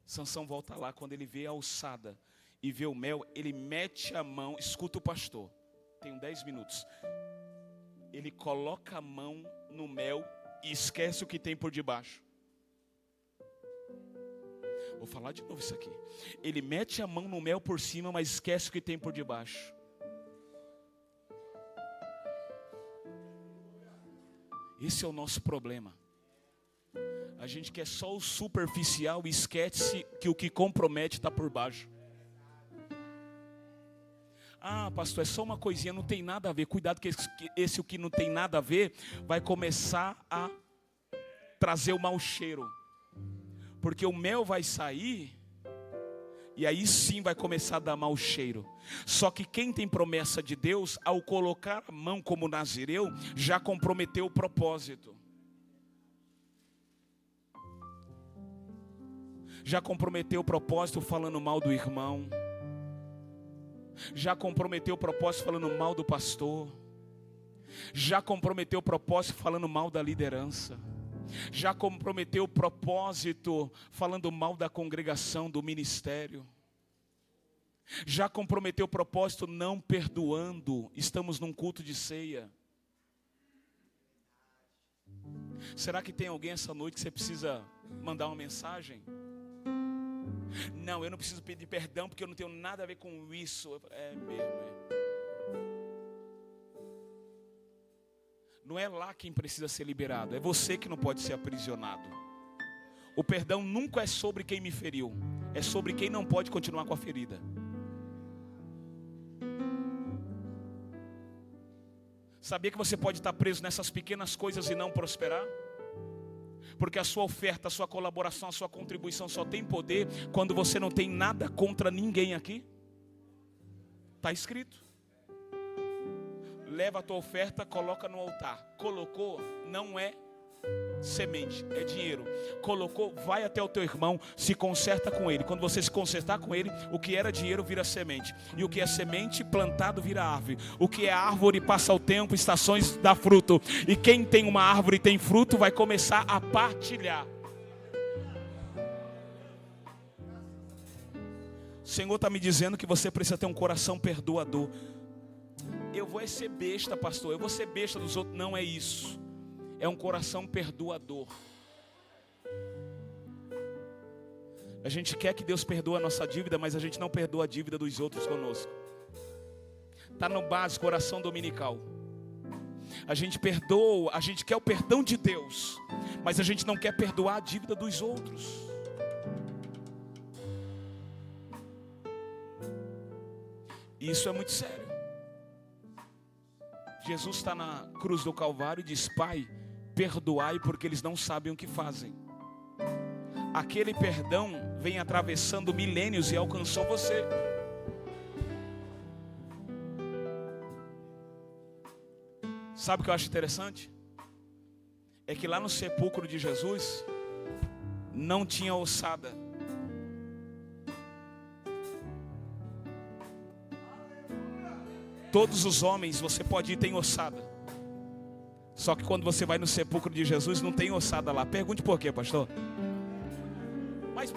Sansão volta lá, quando ele vê a alçada e vê o mel, ele mete a mão, escuta o pastor. Tenho 10 minutos. Ele coloca a mão no mel e esquece o que tem por debaixo. Vou falar de novo isso aqui. Ele mete a mão no mel por cima, mas esquece o que tem por debaixo. Esse é o nosso problema. A gente quer só o superficial e esquece que o que compromete está por baixo. Ah, pastor, é só uma coisinha, não tem nada a ver. Cuidado que esse o que não tem nada a ver vai começar a trazer o mau cheiro. Porque o mel vai sair e aí sim vai começar a dar mau cheiro. Só que quem tem promessa de Deus, ao colocar a mão como nazireu, já comprometeu o propósito. Já comprometeu o propósito falando mal do irmão. Já comprometeu o propósito falando mal do pastor. Já comprometeu o propósito falando mal da liderança. Já comprometeu o propósito falando mal da congregação, do ministério. Já comprometeu o propósito não perdoando. Estamos num culto de ceia. Será que tem alguém essa noite que você precisa mandar uma mensagem? Não, eu não preciso pedir perdão porque eu não tenho nada a ver com isso. É mesmo. Não é lá quem precisa ser liberado, é você que não pode ser aprisionado. O perdão nunca é sobre quem me feriu, é sobre quem não pode continuar com a ferida. Sabia que você pode estar preso nessas pequenas coisas e não prosperar? Porque a sua oferta, a sua colaboração, a sua contribuição só tem poder quando você não tem nada contra ninguém aqui. Está escrito. Leva a tua oferta, coloca no altar. Colocou, não é semente, é dinheiro. Colocou, vai até o teu irmão, se conserta com ele. Quando você se consertar com ele, o que era dinheiro vira semente. E o que é semente, plantado, vira árvore. O que é árvore, passa o tempo, estações, dá fruto. E quem tem uma árvore e tem fruto, vai começar a partilhar. O Senhor está me dizendo que você precisa ter um coração perdoador. Eu vou ser besta, pastor, eu vou ser besta dos outros. Não é isso. É um coração perdoador. A gente quer que Deus perdoe a nossa dívida, mas a gente não perdoa a dívida dos outros conosco. Está no básico, oração dominical. A gente perdoa, a gente quer o perdão de Deus, mas a gente não quer perdoar a dívida dos outros. Isso é muito sério. Jesus está na cruz do Calvário e diz: Pai, perdoai porque eles não sabem o que fazem. Aquele perdão vem atravessando milênios e alcançou você. Sabe o que eu acho interessante? É que lá no sepulcro de Jesus não tinha ossada. Todos os homens você pode ir, tem ossada. Só que quando você vai no sepulcro de Jesus, não tem ossada lá. Pergunte por quê, pastor? Mais.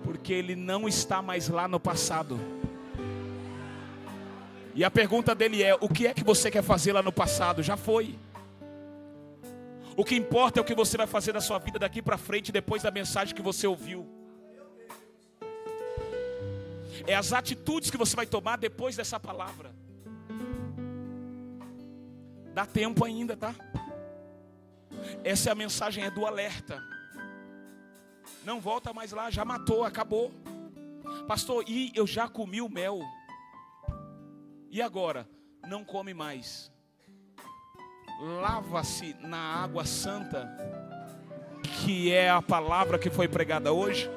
Porque ele não está mais lá no passado. E a pergunta dele é: o que é que você quer fazer lá no passado? Já foi. O que importa é o que você vai fazer da sua vida daqui para frente, depois da mensagem que você ouviu. É as atitudes que você vai tomar depois dessa palavra. Dá tempo ainda, tá? Essa é a mensagem, é do alerta. Não volta mais lá, já matou, acabou. Pastor, e eu já comi o mel. E agora? Não come mais. Lava-se na água santa, que é a palavra que foi pregada hoje.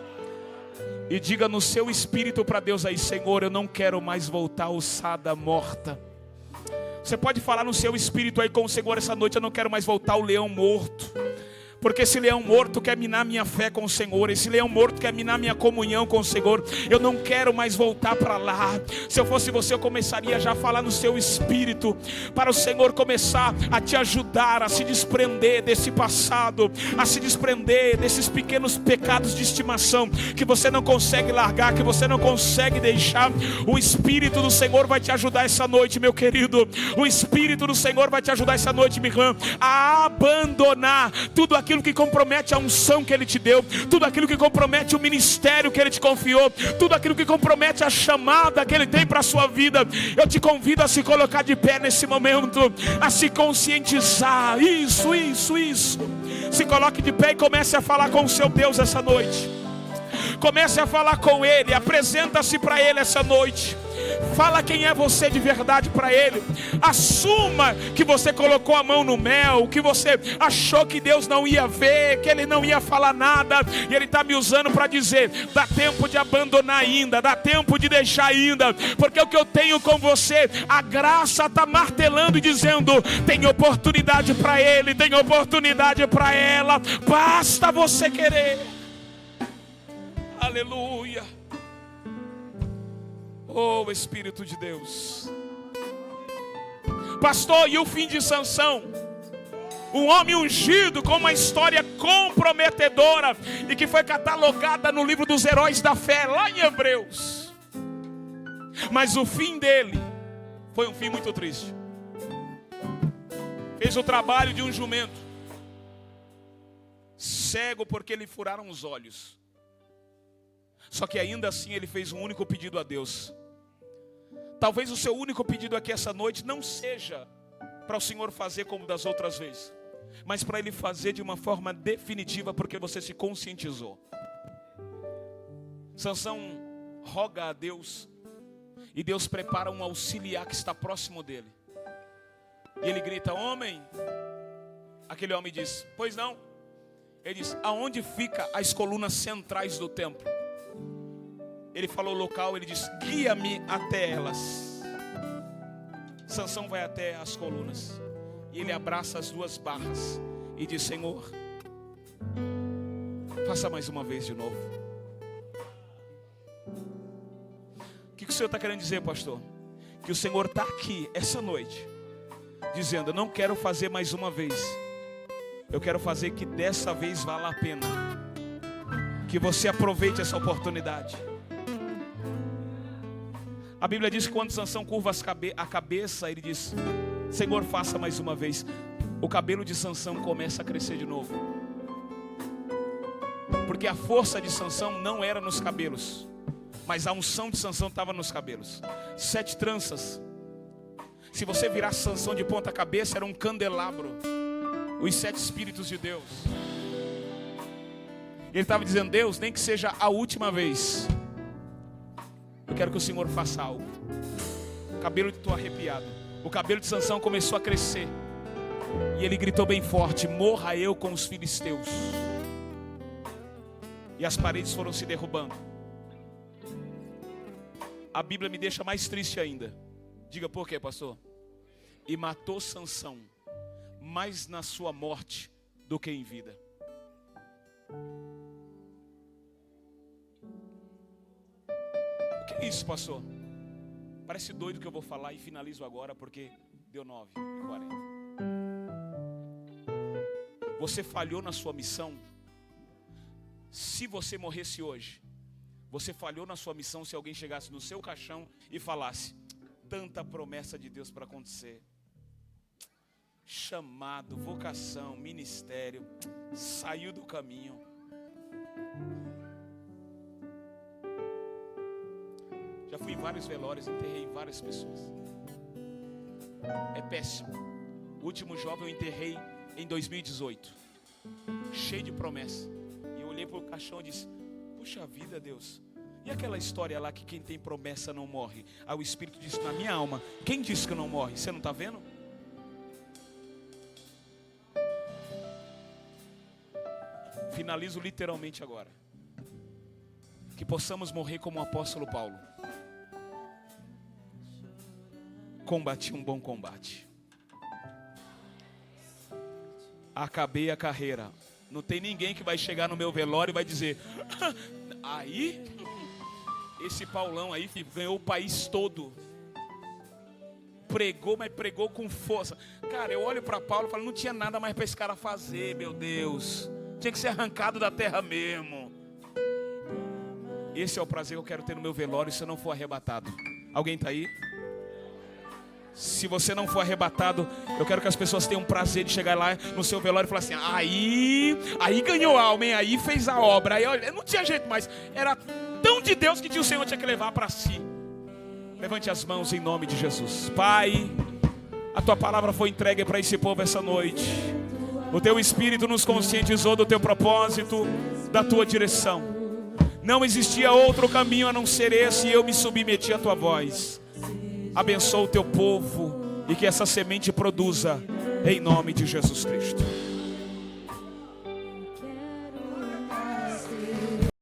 E diga no seu espírito para Deus aí: Senhor, eu não quero mais voltar ossada morta. Você pode falar no seu espírito aí com o Senhor essa noite: eu não quero mais voltar o leão morto. Porque esse leão morto quer minar minha fé com o Senhor. Esse leão morto quer minar minha comunhão com o Senhor. Eu não quero mais voltar para lá. Se eu fosse você, eu começaria já a falar no seu espírito, para o Senhor começar a te ajudar a se desprender desse passado, a se desprender desses pequenos pecados de estimação que você não consegue largar, que você não consegue deixar. O Espírito do Senhor vai te ajudar essa noite, meu querido. O Espírito do Senhor vai te ajudar essa noite, minha irmã, a abandonar tudo aquilo que compromete a unção que Ele te deu, tudo aquilo que compromete o ministério que Ele te confiou, tudo aquilo que compromete a chamada que Ele tem para a sua vida. Eu te convido a se colocar de pé nesse momento, a se conscientizar. Isso. Se coloque de pé e comece a falar com o seu Deus essa noite. Comece a falar com Ele, apresenta-se para Ele essa noite. Fala quem é você de verdade para Ele. Assuma que você colocou a mão no mel, que você achou que Deus não ia ver, que Ele não ia falar nada, e Ele está me usando para dizer: dá tempo de abandonar ainda, dá tempo de deixar ainda, porque o que eu tenho com você, a graça está martelando e dizendo: tem oportunidade para ele, tem oportunidade para ela, basta você querer. Aleluia. Oh, Espírito de Deus. Pastor, e o fim de Sansão? Um homem ungido com uma história comprometedora e que foi catalogada no livro dos heróis da fé, lá em Hebreus. Mas o fim dele foi um fim muito triste. Fez o trabalho de um jumento, cego porque lhe furaram os olhos. Só que ainda assim ele fez um único pedido a Deus. Talvez o seu único pedido aqui essa noite não seja para o Senhor fazer como das outras vezes, mas para Ele fazer de uma forma definitiva, porque você se conscientizou. Sansão roga a Deus, e Deus prepara um auxiliar que está próximo dele. E ele grita: homem. Aquele homem diz: pois não. Ele diz: aonde fica as colunas centrais do templo? Ele falou o local, ele diz: guia-me até elas. Sansão vai até as colunas, e ele abraça as duas barras e diz: Senhor, faça mais uma vez de novo. O que o Senhor está querendo dizer, pastor? Que o Senhor está aqui essa noite dizendo: eu não quero fazer mais uma vez, eu quero fazer que dessa vez valha a pena, que você aproveite essa oportunidade. A Bíblia diz que quando Sansão curva a cabeça, ele diz: Senhor, faça mais uma vez. O cabelo de Sansão começa a crescer de novo, porque a força de Sansão não era nos cabelos, mas a unção de Sansão estava nos cabelos. 7 tranças. Se você virar Sansão de ponta cabeça, era um candelabro, os 7 Espíritos de Deus. Ele estava dizendo: Deus, nem que seja a última vez, eu quero que o Senhor faça algo. O cabelo, estou arrepiado. O cabelo de Sansão começou a crescer, e ele gritou bem forte: morra eu com os filisteus. E as paredes foram se derrubando. A Bíblia me deixa mais triste ainda. Diga por quê, pastor? E matou Sansão mais na sua morte do que em vida. O que é isso, pastor? Parece doido que eu vou falar e finalizo agora porque deu 9h40. Você falhou na sua missão. Se você morresse hoje, você falhou na sua missão se alguém chegasse no seu caixão e falasse: tanta promessa de Deus para acontecer, chamado, vocação, ministério, saiu do caminho. Já fui em vários velórios, enterrei várias pessoas. É péssimo. O último jovem eu enterrei em 2018, cheio de promessa. E eu olhei para o caixão e disse: puxa vida, Deus, e aquela história lá que quem tem promessa não morre? Aí o Espírito disse na minha alma: quem disse que não morre? Você não está vendo? Finalizo literalmente agora. Que possamos morrer como o apóstolo Paulo. Combati um bom combate, acabei a carreira. Não tem ninguém que vai chegar no meu velório e vai dizer: aí, esse Paulão aí ganhou o país todo. Pregou, mas pregou com força. Cara, eu olho para Paulo e falo: não tinha nada mais para esse cara fazer, meu Deus. Tinha que ser arrancado da terra mesmo. Esse é o prazer que eu quero ter no meu velório se eu não for arrebatado. Alguém está aí? Se você não for arrebatado, eu quero que as pessoas tenham prazer de chegar lá no seu velório e falar assim: aí ganhou alma, hein? Aí fez a obra. Aí, olha, não tinha jeito mais. Era tão de Deus que o Senhor tinha que levar para si. Levante as mãos em nome de Jesus. Pai, a tua palavra foi entregue para esse povo essa noite. O teu Espírito nos conscientizou do teu propósito, da tua direção. Não existia outro caminho a não ser esse, e eu me submeti à tua voz. Abençoa o teu povo e que essa semente produza em nome de Jesus Cristo.